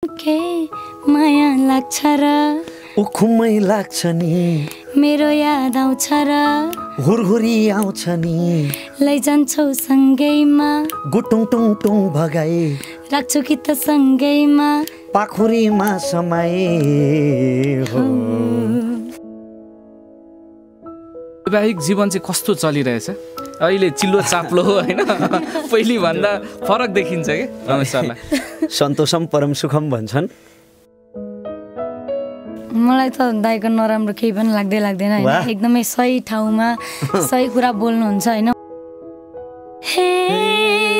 के माया लाग्छ र उखुमै लाग्छ नि मेरो याद आउँछ र हुरहुरी आउँछ नि लैजान्छौ सँगैमा गुटुङ टुङ टुङ भगाए राख्छु कि त सँगैमा पाखुरीमा समाए हो। वैवाहिक जीवन चाहिँ कस्तो चलिरहेछ अहिले? चिल्लो चाप्लो होइन पहिले भन्दा फरक देखिन्छ कि रमेश सरलाई? सन्तोषम परम सुखम भन्छन्। मलाई त दाइको नराम्रो केही पनि लाग्दैन होइन, एकदमै सही ठाउँमा सही कुरा बोल्नुहुन्छ होइन। हे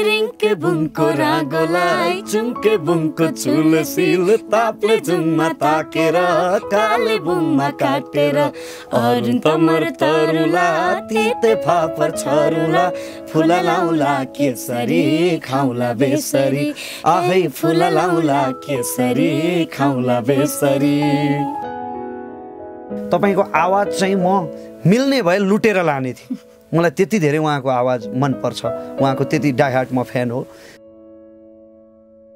रिङ्के बुङको रागोलाई चुङ्के बुङको चुलसिल तापले जुङमा ताकेर काले बुङमा काटेर अरुण तमर तरुला तिते फापर छरुला फुला लाउला केसरी खाउला बेसरी आहै फुला लाउला केसरी खाउला बेसरी। तपाईँको आवाज चाहिँ म मिल्ने भए लुटेर लाने थिएँ। मलाई त्यति धेरै उहाँको आवाज मनपर्छ, उहाँको त्यति डाइहार्ट म फ्यान हो।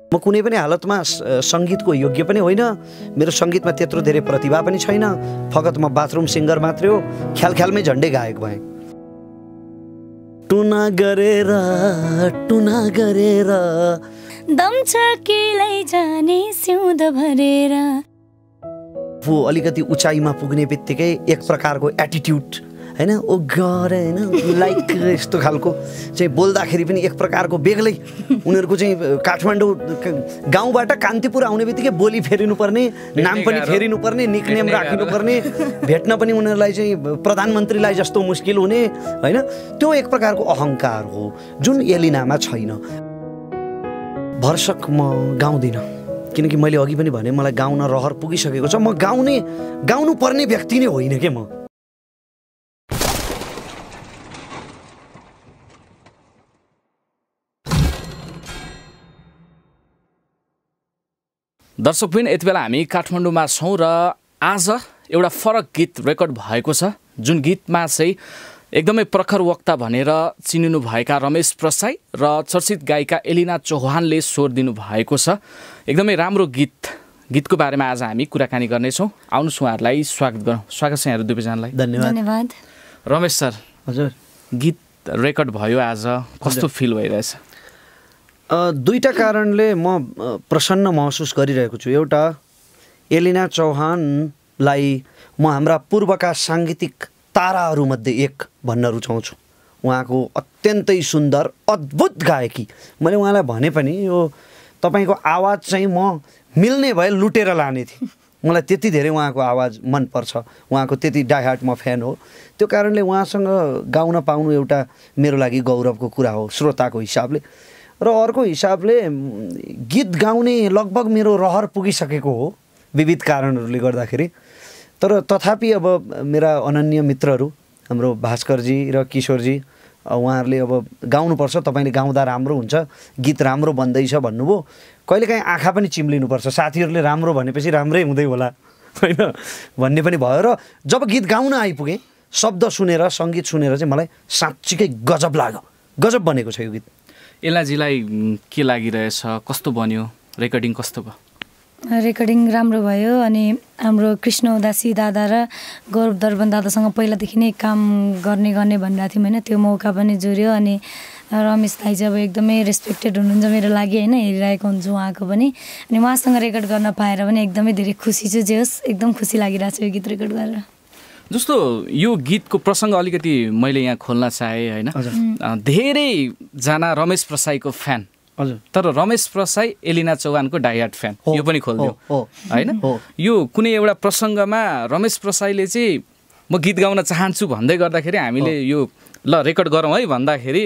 म कुनै पनि हालतमा सङ्गीतको योग्य पनि होइन, मेरो सङ्गीतमा त्यत्रो धेरै प्रतिभा पनि छैन, फकत म बाथरुम सिङ्गर मात्रै हो, ख्याल ख्यालमै झन्डै गायक भएँ। टुना गरेर दम छ कि लैजाने सिउँदो भरेर। वो अलिकति उचाइमा पुग्ने बित्तिकै एक प्रकारको एटिट्युड होइन, ओ गर होइन लाइक यस्तो खालको चाहिँ बोल्दाखेरि पनि एक प्रकारको बेग्लै उनीहरूको चाहिँ काठमाडौँ गाउँबाट कान्तिपुर आउने बित्तिकै बोली फेरिनुपर्ने, नाम पनि फेरिनुपर्ने, निकनेम राखिनुपर्ने, भेट्न पनि उनीहरूलाई चाहिँ प्रधानमन्त्रीलाई जस्तो मुस्किल हुने होइन। त्यो एक प्रकारको अहङ्कार हो जुन एलिनामा छैन। भरसक म गाउँदिनँ किनकि मैले अघि पनि भने मलाई गाउन रहर पुगिसकेको छ। म गाउनु पर्ने व्यक्ति नै होइन के म। दर्शकबिन यति बेला हामी काठमाडौँमा छौँ र आज एउटा फरक गीत रेकर्ड भएको छ, जुन गीतमा चाहिँ एकदमै प्रखर वक्ता भनेर चिनिनु भएका रमेश प्रसाई र चर्चित गायिका एलिना चौहानले स्वर दिनु भएको छ। एकदमै राम्रो गीतको बारेमा आज हामी कुराकानी गर्नेछौँ। आउनुहोस् उहाँहरूलाई स्वागत गरौँ। स्वागत छ यहाँहरू दुवैजनालाई। धन्यवाद। रमेश सर, हजुर, गीत रेकर्ड भयो आज, कस्तो फिल भइरहेछ? दुईटा कारणले म प्रसन्न महसुस गरिरहेको छु। एउटा, एलिना चौहानलाई म हाम्रा पूर्वका साङ्गीतिक ताराहरूमध्ये एक भन्न रुचाउँछु। उहाँको अत्यन्तै सुन्दर अद्भुत गायकी। मैले उहाँलाई भने पनि यो तपाईँको आवाज चाहिँ म मिल्ने भए लुटेर लाने थिएँ। मलाई त्यति धेरै उहाँको आवाज मनपर्छ, उहाँको त्यति डाइहार्ट म फ्यान हो। त्यो कारणले उहाँसँग गाउन पाउनु एउटा मेरो लागि गौरवको कुरा हो श्रोताको हिसाबले। र अर्को हिसाबले गीत गाउने लगभग मेरो रहर पुगिसकेको हो विविध कारणहरूले गर्दाखेरि। तर तथापि अब मेरा अनन्य मित्रहरू हाम्रो भास्करजी र किशोरजी उहाँहरूले अब गाउनुपर्छ, तपाईँले गाउँदा राम्रो हुन्छ, गीत राम्रो बन्दैछ भन्नुभयो। कहिलेकाहीँ आँखा पनि चिम्लिनुपर्छ, साथीहरूले राम्रो भनेपछि राम्रै हुँदै होला होइन भन्ने पनि भयो। र जब गीत गाउन आइपुगेँ, शब्द सुनेर सङ्गीत सुनेर चाहिँ मलाई साँच्चीकै गजब लाग्यो। गजब बनेको छ यो गीत। एलाजीलाई के लागिरहेछ? कस्तो बन्यो? रेकर्डिङ कस्तो भयो? रेकर्डिङ राम्रो भयो। अनि हाम्रो कृष्ण उदासी दादा र गौरव दर्पण दादासँग पहिलादेखि नै काम गर्ने भनिरहेको थियौँ होइन, त्यो मौका पनि जुर्यो। अनि रमेश दाइ चाहिँ अब एकदमै रेस्पेक्टेड हुनुहुन्छ मेरो लागि होइन, हेरिरहेको हुन्छु उहाँको पनि। अनि उहाँसँग रेकर्ड गर्न पाएर पनि एकदमै धेरै खुसी छु। जे होस्, एकदम खुसी लागिरहेको छ यो गीत रेकर्ड गरेर। जस्तो यो गीतको प्रसङ्ग अलिकति मैले यहाँ खोल्न चाहेँ होइन। धेरैजना रमेश प्रसाईको फ्यान, हजुर, तर रमेश प्रसाई एलिना चौहानको डाइहार्ट फ्यान, यो पनि खोलिदियो होइन। यो कुनै एउटा प्रसङ्गमा रमेश प्रसाईले चाहिँ म गीत गाउन चाहन्छु भन्दै गर्दाखेरि हामीले यो ल रेकर्ड गरौँ है भन्दाखेरि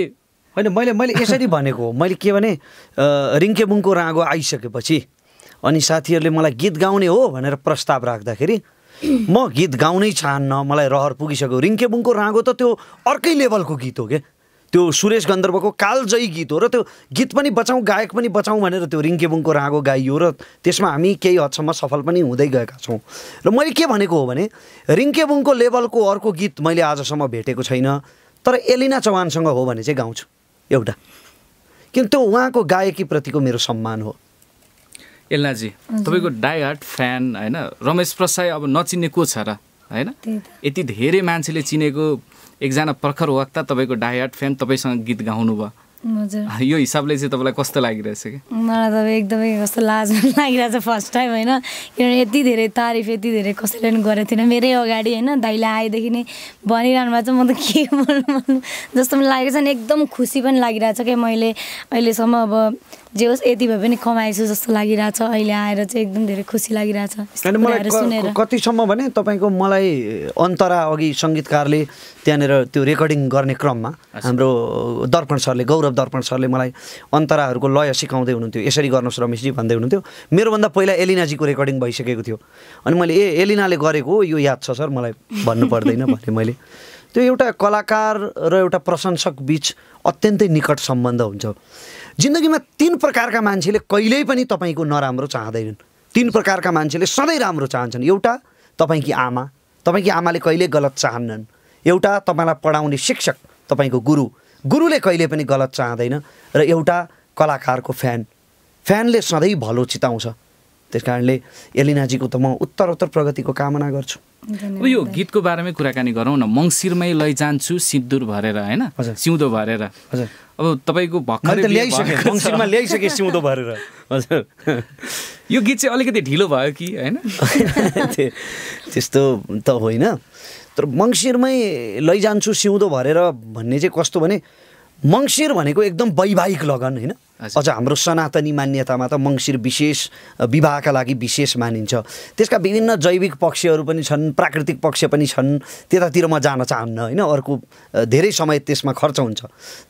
होइन, मैले यसरी भनेको हो। मैले के भने, रिङ्केबुङको रागो आइसकेपछि अनि साथीहरूले मलाई गीत गाउने हो भनेर प्रस्ताव राख्दाखेरि म गीत गाउनै चाहन्न, मलाई रहर पुगिसक्यो। रिङ्केबुङको रागो त त्यो अर्कै लेभलको गीत हो क्या, त्यो सुरेश गन्धर्वको कालजयी गीत हो। र त्यो गीत पनि बचाउँ गायक पनि बचाउँ भनेर त्यो रिङ्केबुङको रागो गाइयो र त्यसमा हामी केही हदसम्म सफल पनि हुँदै गएका छौँ। र मैले के भनेको हो भने, रिङ्केबुङको लेभलको अर्को गीत मैले आजसम्म भेटेको छैन, तर एलिना चौहानसँग हो भने चाहिँ गाउँछु एउटा, किन त्यो उहाँको गायकीप्रतिको मेरो सम्मान हो। एलिनाजी तपाईँको डाई हार्ट फ्यान होइन रमेश प्रसाई अब नचिन्ने को छ र होइन यति धेरै मान्छेले चिनेको एकजना प्रखर वक्ता तपाईँको डाई हार्ट फ्यान तपाईँसँग गीत गाउनु भयो यो हिसाबले चाहिँ तपाईँलाई कस्तो लागिरहेछ कि मलाई त एकदमै कस्तो लाज लागिरहेछ फर्स्ट टाइम होइन किनभने यति धेरै तारिफ यति धेरै कसैले पनि गरेको थिएन मेरै अगाडि होइन दाइले आएदेखि नै भनिरहनु भएको छ म त के भन्नु जस्तो पनि लागेको छ नि एकदम खुसी पनि लागिरहेछ क्या मैले अहिलेसम्म अब जे होस् यति भए पनि कमाएछु जस्तो लागिरहेछ अहिले आएर चाहिँ एकदम धेरै खुसी लागिरहेछ मलाई कतिसम्म भने तपाईँको मलाई अन्तरा अघि सङ्गीतकारले त्यहाँनिर त्यो रेकर्डिङ गर्ने क्रममा हाम्रो दर्पण सरले गौरव दर्पण सरले मलाई अन्तराहरूको लय सिकाउँदै हुनुहुन्थ्यो यसरी गर्नुहोस् रमेशजी भन्दै हुनुहुन्थ्यो मेरोभन्दा पहिला एलिनाजीको रेकर्डिङ भइसकेको थियो अनि मैले एलिनाले गरेको यो याद छ सर मलाई भन्नु पर्दैन भने मैले त्यो एउटा कलाकार र एउटा प्रशंसक बीच अत्यन्तै निकट सम्बन्ध हुन्छ जिन्दगीमा 3 प्रकारका मान्छेले कहिल्यै पनि तपाईँको नराम्रो चाहँदैनन् 3 प्रकारका मान्छेले सधैँ राम्रो चाहन्छन् एउटा तपाईँकी आमाले कहिल्यै गलत चाहन्नन् एउटा तपाईँलाई पढाउने शिक्षक तपाईँको गुरुले कहिले पनि गलत चाहँदैन र एउटा कलाकारको फ्यानले सधैँ भलो चिताउँछ त्यस कारणले एलिनाजीको त म उत्तरोत्तर प्रगतिको कामना गर्छु अब यो गीतको बारेमै कुराकानी गरौँ न मङ्सिरमै लैजान्छु सिन्दुर भरेर होइन सिउँदो भरेर हजुर अब तपाईँको भर्खरै मङ्सिरमा ल्याइसके सिउँदो भरेर हजुर यो गीत चाहिँ अलिकति ढिलो भयो कि होइन त्यस्तो त होइन तर मङ्सिरमै लैजान्छु सिउँदो भरेर भन्ने चाहिँ कस्तो भने मङ्सिर भनेको एकदम वैवाहिक लगन होइन अझ हाम्रो सनातनी मान्यतामा त मङ्सिर विशेष विवाहका लागि विशेष मानिन्छ त्यसका विभिन्न जैविक पक्षहरू पनि छन् प्राकृतिक पक्ष पनि छन् त्यतातिर म जान चाहन्न होइन अर्को धेरै समय त्यसमा खर्च हुन्छ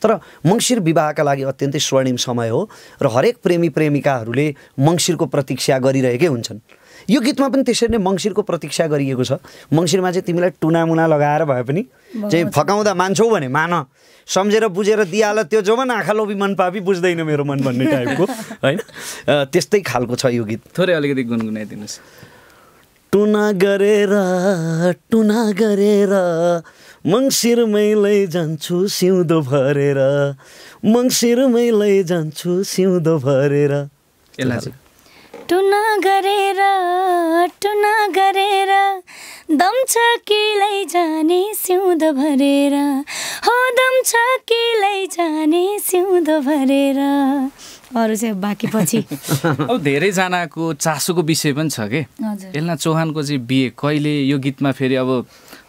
तर मङ्सिर विवाहका लागि अत्यन्तै स्वर्णिम समय हो र हरेक प्रेमी प्रेमिकाहरूले मङ्सिरको प्रतीक्षा गरिरहेकै हुन्छन् यो गीतमा पनि त्यसरी नै मङ्सिरको प्रतीक्षा गरिएको छ मङ्सिरमा चाहिँ तिमीलाई टुनामुना लगाएर भए पनि चाहिँ फकाउँदा मान्छौ भने मान सम्झेर बुझेर दिइहाल त्यो जो मन आँखा लोभी मन पापी बुझ्दैन मेरो मन भन्ने टाइपको होइन त्यस्तै खालको छ यो गीत थोरै अलिकति गुनगुनाइदिनुहोस् टुना गरेर मङ्सिरमै लैजान्छु सिउँदो भरेर मङ्सिरमै लैजान्छु सिउँदो भरेर टुना गरेर दम छ कि लैजाने सिउँदो भरेर हो दम छ कि लैजाने सिउँदो भरेर अरू चाहिँ बाँकी पछि अब धेरैजनाको चासोको विषय पनि छ कि एलिना चौहानको चाहिँ बिहे कहिले यो गीतमा फेरि अब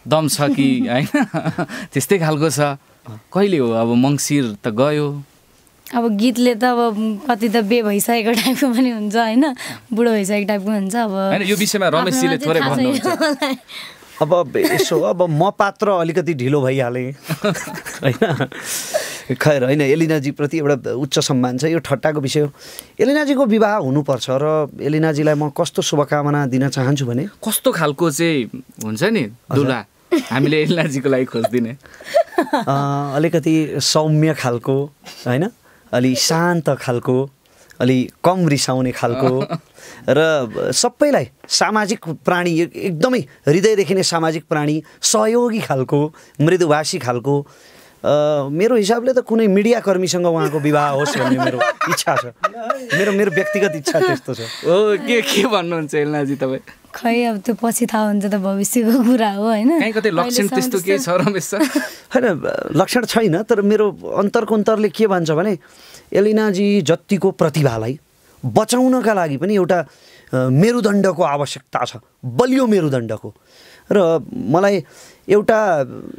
दम छ कि होइन त्यस्तै खालको छ कहिले हो अब मङ्सिर त गयो अब गीतले त अब कति त बे भइसकेको टाइपको पनि हुन्छ होइन बुढो भइसकेको टाइपको हुन्छ अब यो विषयमा रमेशजीले थोरै भन्नुहुन्छ अब यसो अब म पात्र अलिकति ढिलो भइहालेँ होइन खैर होइन एलिनाजीप्रति एउटा उच्च सम्मान छ यो ठट्टाको विषय हो एलिनाजीको विवाह हुनुपर्छ र एलिनाजीलाई म कस्तो शुभकामना दिन चाहन्छु भने कस्तो खालको चाहिँ हुन्छ नि दुला हामीले एलिनाजीको लागि खोज्दिने अलिकति सौम्य खालको होइन अलि शान्त खालको अलि कम रिसाउने खालको र सबैलाई सामाजिक प्राणी एकदमै हृदयदेखि नै सामाजिक प्राणी सहयोगी खालको मृदुभाषी खालको मेरो हिसाबले त कुनै मिडिया कर्मीसँग उहाँको विवाह होस् भन्ने मेरो इच्छा छ मेरो व्यक्तिगत इच्छा त्यस्तो छ हो के भन्नुहुन्छ एलिनाजी तपाईँ खै अब त्यो पछि थाहा हुन्छ त भविष्यको कुरा हो होइन कहीँ कतै लक्षण त्यस्तो के छ रमेश सर होइन लक्षण छैन तर मेरो अन्तरले के भन्छ भने एलिनाजी जतिको प्रतिभालाई बचाउनका लागि पनि एउटा मेरुदण्डको आवश्यकता छ बलियो मेरुदण्डको र मलाई एउटा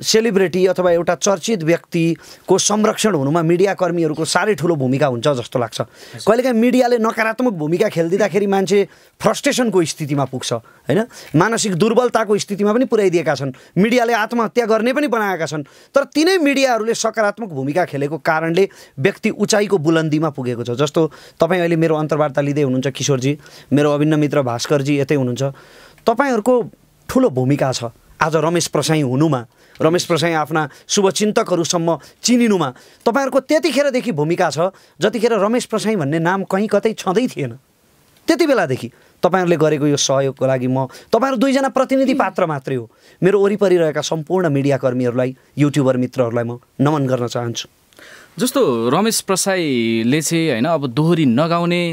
सेलिब्रिटी अथवा एउटा चर्चित व्यक्तिको संरक्षण हुनुमा मिडिया कर्मीहरूको साह्रै ठुलो भूमिका हुन्छ जस्तो लाग्छ कहिलेकाहीँ मिडियाले नकारात्मक भूमिका खेलिदिँदाखेरि मान्छे फ्रस्ट्रेसनको स्थितिमा पुग्छ होइन मानसिक दुर्बलताको स्थितिमा पनि पुर्याइदिएका छन् मिडियाले आत्महत्या गर्ने पनि बनाएका छन् तर तिनै मिडियाहरूले सकारात्मक भूमिका खेलेको कारणले व्यक्ति उचाइको बुलन्दीमा पुगेको छ जस्तो तपाईँ अहिले मेरो अन्तर्वार्ता लिँदै हुनुहुन्छ किशोरजी मेरो अभिन्न मित्र भास्करजी यतै हुनुहुन्छ तपाईँहरूको ठुलो भूमिका छ आज रमेश प्रसाई हुनुमा रमेश प्रसाई आफ्ना शुभचिन्तकहरूसम्म चिनिनुमा तपाईँहरूको त्यतिखेरदेखि भूमिका छ जतिखेर रमेश प्रसाई भन्ने नाम कहीँ कतै छँदै थिएन त्यति बेलादेखि तपाईँहरूले गरेको यो सहयोगको लागि म तपाईँहरू दुईजना प्रतिनिधि पात्र मात्रै हो मेरो वरिपरि रहेका सम्पूर्ण मिडिया कर्मीहरूलाई युट्युबर मित्रहरूलाई म नमन गर्न चाहन्छु जस्तो रमेश प्रसाईले चाहिँ होइन अब दोहोरी नगाउने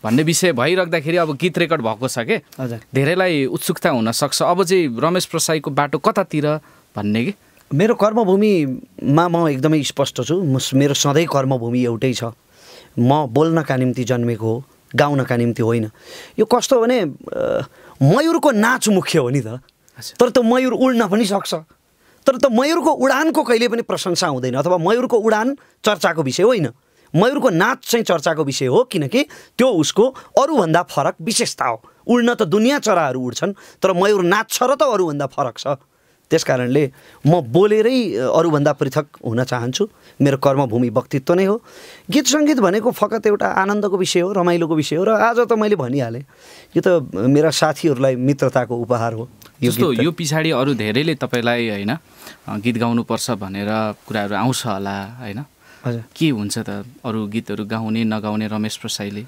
भन्ने विषय भइराख्दाखेरि अब गीत रेकर्ड भएको छ के हजुर धेरैलाई उत्सुकता हुनसक्छ अब चाहिँ रमेश प्रसाईको बाटो कतातिर भन्ने कि मेरो कर्मभूमिमा म एकदमै स्पष्ट छु मेरो सधैँ कर्मभूमि एउटै छ म बोल्नका निम्ति जन्मेको हो गाउनका निम्ति होइन यो कस्तो हो भने मयूरको नाच मुख्य हो नि त तर त मयूर उड्न पनि सक्छ तर त मयूरको उडानको कहिले पनि प्रशंसा हुँदैन अथवा मयूरको उडान चर्चाको विषय होइन मयूरको नाच चाहिँ चर्चाको विषय हो किनकि त्यो उसको अरूभन्दा फरक विशेषता हो उड्न त दुनियाँ चराहरू उड्छन् तर मयूर नाच्छ र त अरूभन्दा फरक छ त्यस कारणले म बोलेरै अरूभन्दा पृथक हुन चाहन्छु मेरो कर्मभूमि व्यक्तित्व नै हो गीत सङ्गीत भनेको फकत एउटा आनन्दको विषय हो रमाइलोको विषय हो र आज त मैले भनिहालेँ यो त मेरा साथीहरूलाई मित्रताको उपहार हो जस्तो यो पछाडि अरू धेरैले तपाईँलाई होइन गीत गाउनुपर्छ भनेर कुराहरू आउँछ होला होइन हजुर के हुन्छ त अरू गीतहरू गाउने नगाउने रमेश प्रसाईले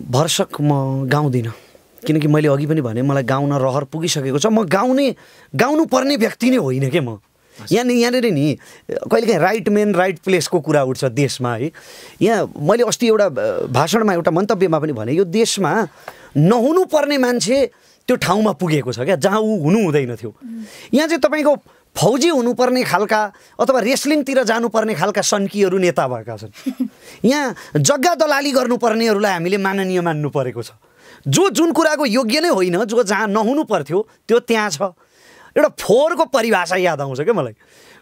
भरसक म गाउँदिनँ किनकि मैले अघि पनि भने मलाई गाउन रहर पुगिसकेको छ म गाउनु पर्ने व्यक्ति नै होइन के म यहाँनिर नि कहिलेकाहीँ राइट मेन राइट प्लेसको कुरा उठ्छ देशमा है यहाँ मैले अस्ति एउटा भाषणमा एउटा मन्तव्यमा पनि भने यो देशमा नहुनु पर्ने मान्छे त्यो ठाउँमा पुगेको छ क्या जहाँ ऊ हुनु हुँदैन थियो यहाँ चाहिँ तपाईँको फौजी हुनुपर्ने खालका अथवा रेस्लिङतिर जानुपर्ने खालका सन्कीहरू नेता भएका छन् यहाँ जग्गा दलाली गर्नुपर्नेहरूलाई हामीले माननीय मान्नु परेको छ जुन कुराको योग्य नै होइन जो जहाँ नहुनु पर्थ्यो त्यो त्यहाँ छ एउटा फोहोरको परिभाषा याद आउँछ क्या मलाई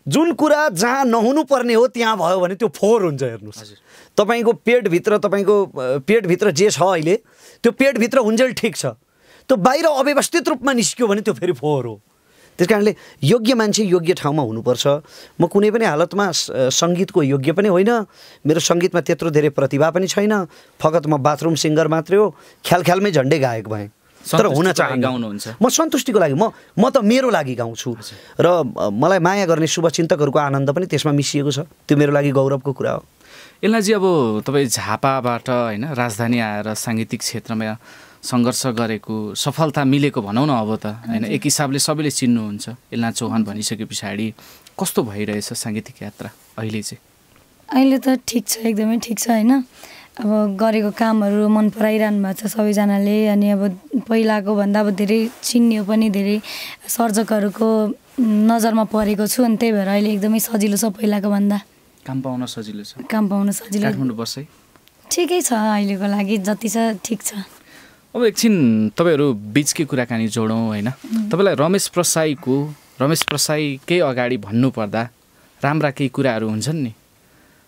जुन कुरा जहाँ नहुनु पर्ने हो त्यहाँ भयो भने त्यो फोहोर हुन्छ हेर्नुहोस् तपाईँको पेटभित्र जे छ अहिले त्यो पेटभित्र हुन्जेल ठिक छ त्यो बाहिर अव्यवस्थित रूपमा निस्क्यो भने त्यो फेरि फोहोर हो त्यस कारणले योग्य मान्छे योग्य ठाउँमा हुनुपर्छ म कुनै पनि हालतमा सङ्गीतको योग्य पनि होइन मेरो सङ्गीतमा त्यत्रो धेरै प्रतिभा पनि छैन फकत म बाथरुम सिङ्गर मात्रै हो ख्यालमै झन्डै गायक भएँ तर हुन चाहनुहुन्छ म सन्तुष्टिको लागि म त मेरो लागि गाउँछु र मलाई माया गर्ने शुभचिन्तकहरूको आनन्द पनि त्यसमा मिसिएको छ त्यो मेरो लागि गौरवको कुरा हो एलेनाजी अब तपाईँ झापाबाट होइन राजधानी आएर साङ्गीतिक क्षेत्रमा सङ्घर्ष गरेको सफलता मिलेको भनौँ न अब त होइन एक हिसाबले सबैले चिन्नुहुन्छ एलेना चौहान भनिसके पछाडि कस्तो भइरहेछ साङ्गीतिक यात्रा अहिले चाहिँ अहिले त ठिक छ एकदमै ठिक छ होइन अब गरेको कामहरू मन पराइरहनु भएको छ सबैजनाले अनि अब पहिलाको भन्दा अब धेरै चिन्यो पनि धेरै सर्जकहरूको नजरमा परेको छु अनि त्यही भएर अहिले एकदमै सजिलो छ पहिलाको भन्दा काम पाउन सजिलो छ काठमाडौँ बस्दै ठिकै छ अहिलेको लागि जति छ ठिक छ अब एकछिन तपाईँहरू बिचकै कुराकानी जोडौँ होइन तपाईँलाई रमेश प्रसाईकै अगाडि भन्नुपर्दा राम्रा केही कुराहरू हुन्छन् नि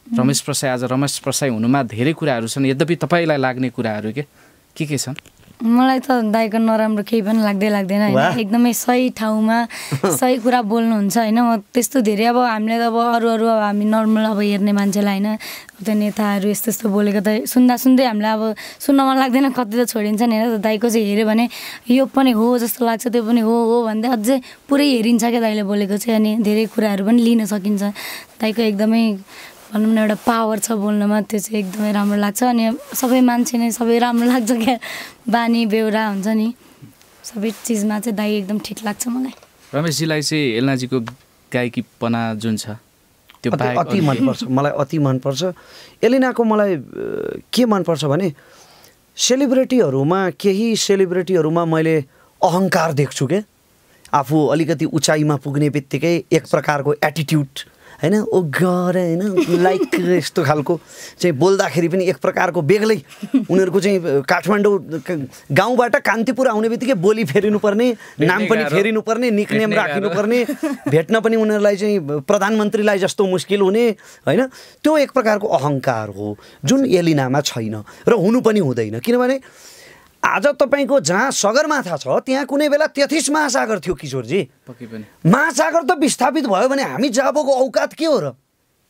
रमेश प्रसाई आज रमेश प्रसाई हुनुमा धेरै कुराहरू छन् यद्यपि तपाईँलाई लाग्ने कुराहरू के छन् मलाई त दाइको नराम्रो केही पनि लाग्दैन होइन एकदमै सही ठाउँमा सही कुरा बोल्नुहुन्छ होइन म त्यस्तो धेरै अब हामीले त अब अरू अब हामी नर्मल अब हेर्ने मान्छेलाई होइन त्यो नेताहरू यस्तो बोलेको त सुन्दै हामीलाई अब सुन्न मन लाग्दैन कति त छोडिन्छ नि होइन दाइको चाहिँ हेऱ्यो भने यो पनि हो जस्तो लाग्छ त्यो पनि हो भन्दै अझै पुरै हेरिन्छ क्या दाइले बोलेको चाहिँ अनि धेरै कुराहरू पनि लिन सकिन्छ दाइको एकदमै भनौँ न एउटा पावर छ बोल्नमा त्यो चाहिँ एकदमै राम्रो लाग्छ अनि सबै मान्छे नै सबै राम्रो लाग्छ क्या बानी बेहोरा हुन्छ नि सबै चिजमा चाहिँ दाइ एकदम ठिक लाग्छ मलाई रमेशजीलाई चाहिँ एलेनाजीको गायकीपना जुन छ त्यो अति मनपर्छ मलाई अति मनपर्छ एलेनाको मलाई के मनपर्छ भने सेलिब्रिटीहरूमा मैले अहङ्कार देख्छु क्या आफू अलिकति उचाइमा पुग्ने बित्तिकै एक प्रकारको एटिट्युड होइन ओ गर होइन लाइक यस्तो खालको चाहिँ बोल्दाखेरि पनि एक प्रकारको बेग्लै उनीहरूको चाहिँ काठमाडौँ गाउँबाट कान्तिपुर आउने बित्तिकै बोली फेरिनुपर्ने नाम पनि फेरिनुपर्ने निकनेम राखिनुपर्ने भेट्न पनि उनीहरूलाई चाहिँ प्रधानमन्त्रीलाई जस्तो मुस्किल हुने होइन त्यो एक प्रकारको अहङ्कार हो जुन एलिनामा छैन र हुनु पनि हुँदैन किनभने आज तपाईँको जहाँ सगरमाथा छ त्यहाँ कुनै बेला 33 महासागर थियो किशोरजी महासागर त विस्थापित भयो भने हामी जाबोको औकात के हो र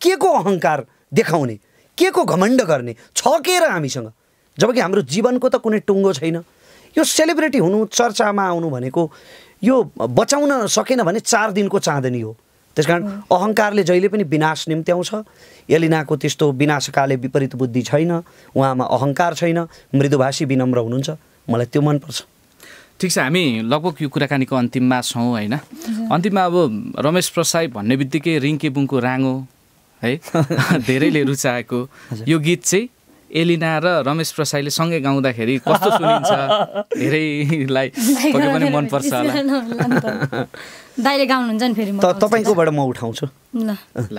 के को अहङ्कार देखाउने के को घमण्ड गर्ने छ के र हामीसँग जबकि हाम्रो जीवनको त कुनै टुङ्गो छैन यो सेलिब्रिटी हुनु चर्चामा आउनु भनेको यो बचाउन सकेन भने 4 दिनको चाँदनी हो त्यसकारण अहङ्कारले जहिले पनि विनाश निम्त्याउँछ एलिनाको त्यस्तो विनाशकाले विपरीत बुद्धि छैन उहाँमा अहङ्कार छैन मृदुभाषी विनम्र हुनुहुन्छ मलाई त्यो मनपर्छ ठिक छ हामी लगभग यो कुराकानीको अन्तिममा छौँ होइन अन्तिममा अब रमेश प्रसाई भन्ने बित्तिकै रिङ्केबुङको राङो है धेरैले रुचाएको यो गीत चाहिँ एलिना र रमेश प्रसाईले सँगै गाउँदाखेरि कस्तो सुनिन्छ धेरैलाई पक्कै पनि मनपर्छ होला दाइले गाउनुहुन्छ नि फेरि तपाईँकोबाट म उठाउँछु ल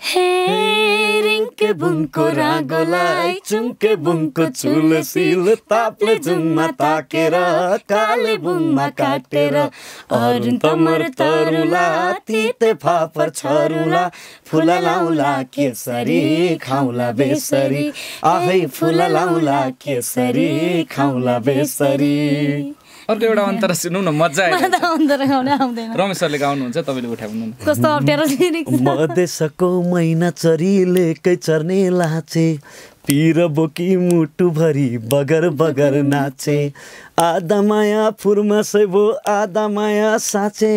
हे रिङ्के बुङको रागोलाई चुम्के बुङको चुलसिल तापले जुङमा ताकेर काले बुङमा काटेर अरुण तमर तरुला तिते फापर छरुला फुला लाउला केसरी खाउला बेसरी आहै फुला लाउला केसरी खाउला बेसरी अर्को एउटा अन्तरा सुन्नु न मजा आयो अन्तरा गाउन आउँदैन रमेश सरले गाउनुहुन्छ तपाईँले उठाउनु न कस्तो अप्ठ्यारो लिरिक्स मधेसको महिना चरीले कै चर्ने लाचे पिर बोकी मुटुभरि बगर बगर नाचे आधा माया फुर्मा सेबो आधा माया साँचे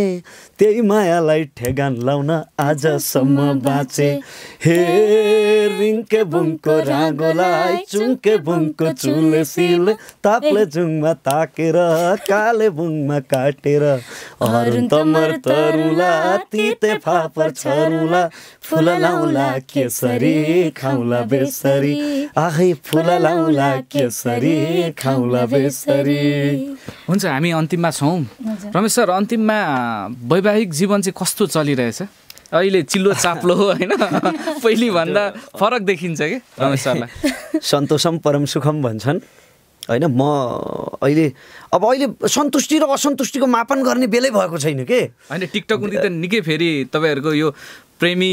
त्यही मायालाई ठेगान लाउन आजसम्म बाँचे हे रिङ्के बुङको रागोलाई चुङ्के बुङको चुलसिल तापले जुङमा ताकेर काले बुङमा काटेर अरुण तमर तरुला तिते फापर छरुला फुला लाउला केसरी खाउला बेसरी आहै फुला लाउला केसरी खाउला बेसरी हुन्छ हामी अन्तिममा छौँ रमेश सर अन्तिममा वैवाहिक जीवन चाहिँ कस्तो चलिरहेछ अहिले चिल्लो चाप्लो होइन पहिले भन्दा फरक देखिन्छ कि रमेश सरलाई सन्तोषम परम सुखम भन्छन् होइन म अहिले सन्तुष्टि र असन्तुष्टिको मापन गर्ने बेलै भएको छैन के होइन टिकटक उनी त निकै फेरि तपाईँहरूको यो प्रेमी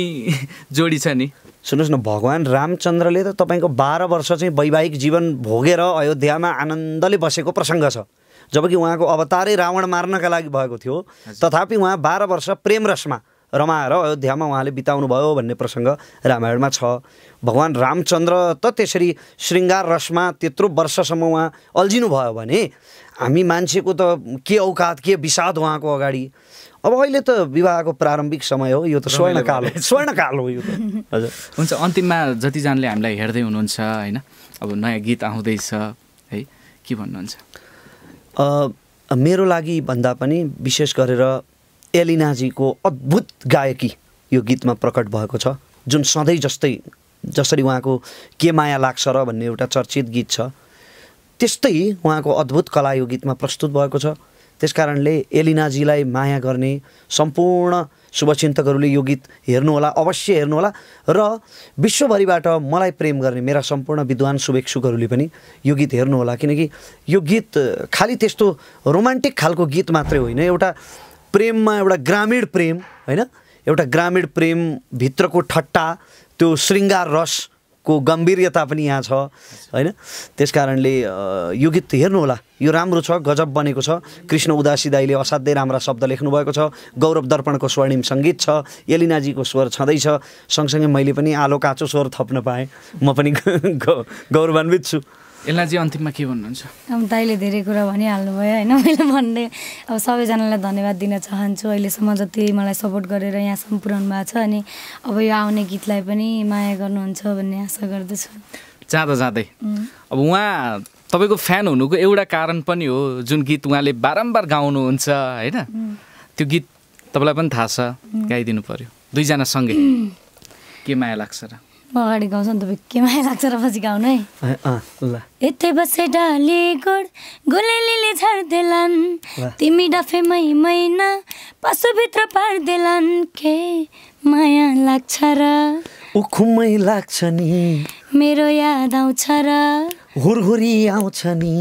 जोडी छ नि सुन्नुहोस् न भगवान् रामचन्द्रले त तपाईँको 12 वर्ष चाहिँ वैवाहिक जीवन भोगेर अयोध्यामा आनन्दले बसेको प्रसङ्ग छ जबकि उहाँको अवतारै रावण मार्नका लागि भएको थियो तथापि उहाँ 12 वर्ष प्रेम रसमा रमाएर अयोध्यामा उहाँले बिताउनु भयो भन्ने प्रसङ्ग रामायणमा छ भगवान् रामचन्द्र त त्यसरी श्रृङ्गार रसमा त्यत्रो वर्षसम्म उहाँ अल्झिनु भयो भने हामी मान्छेको त के औकात के विषाद उहाँको अगाडि अब अहिले त विवाहको प्रारम्भिक समय हो यो त स्वर्णकाल हो यो त हजुर हुन्छ अन्तिममा जतिजनाले हामीलाई हेर्दै हुनुहुन्छ होइन अब नयाँ गीत आउँदैछ है के भन्नुहुन्छ मेरो लागि भन्दा पनि विशेष गरेर एलिनाजीको अद्भुत गायकी यो गीतमा प्रकट भएको छ जुन सधैँ जसरी उहाँको के माया लाग्छ र भन्ने एउटा चर्चित गीत छ त्यस्तै उहाँको अद्भुत कला यो गीतमा प्रस्तुत भएको छ त्यसकारणले एलिनाजीलाई माया गर्ने सम्पूर्ण शुभचिन्तकहरूले यो गीत हेर्नुहोला अवश्य हेर्नुहोला र विश्वभरिबाट मलाई प्रेम गर्ने मेरा सम्पूर्ण विद्वान शुभेच्छुकहरूले पनि यो गीत हेर्नुहोला किनकि यो गीत खालि त्यस्तो रोमान्टिक खालको गीत मात्रै होइन एउटा प्रेममा एउटा ग्रामीण प्रेम होइन एउटा ग्रामीण प्रेम भित्रको ठट्टा त्यो श्रृङ्गार रसको गम्भीर्यता पनि यहाँ छ होइन त्यसकारणले यो गीत हेर्नुहोला यो राम्रो छ गजब बनेको छ कृष्ण उदासी दाईले असाध्यै राम्रा शब्द लेख्नुभएको छ गौरव दर्पणको स्वर्णिम सङ्गीत छ एलिनाजीको स्वर छँदैछ सँगसँगै मैले पनि आलो काँचो स्वर थप्न पाएँ म पनि गौरवान्वित छु एलिनाजी अन्तिममा के भन्नुहुन्छ अब दाइले धेरै कुरा भनिहाल्नु भयो होइन मैले भन्ने अब सबैजनालाई धन्यवाद दिन चाहन्छु अहिलेसम्म जति मलाई सपोर्ट गरेर यहाँसम्म पुर्याउनु भएको छ अनि अब यो आउने गीतलाई पनि माया गर्नुहुन्छ भन्ने आशा गर्दछु जाँदै अब उहाँ तपाईँको फ्यान हुनुको एउटा कारण पनि हो जुन गीत उहाँले बारम्बार गाउनुहुन्छ होइन त्यो गीत तपाईँलाई पनि थाहा छ गाइदिनु पर्यो दुईजना सँगै के माया लाग्छ र म अगाडि गाउँछु नि तपाईँ के माया लाग्छ र पछि गाउनु है ल यतै बसे डाली गोड गुलेलीले झार्देलान् तिमी डफे मैना पशुभित्र पार्देलान् के माया लाग्छ र उखुमै लाग्छ नि मेरो याद आउँछ र हुरहुरी आउँछ नि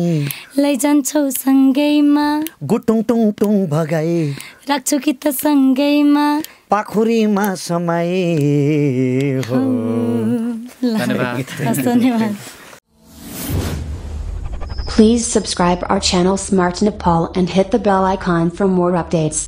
लैजान्छौ सँगैमा गुटुङ टुङ टुङ भगाए राख्छु कि त सँगैमा पाखुरीमा समाए हो धन्यवाद Please subscribe our channel Smart Nepal and hit the bell icon for more updates.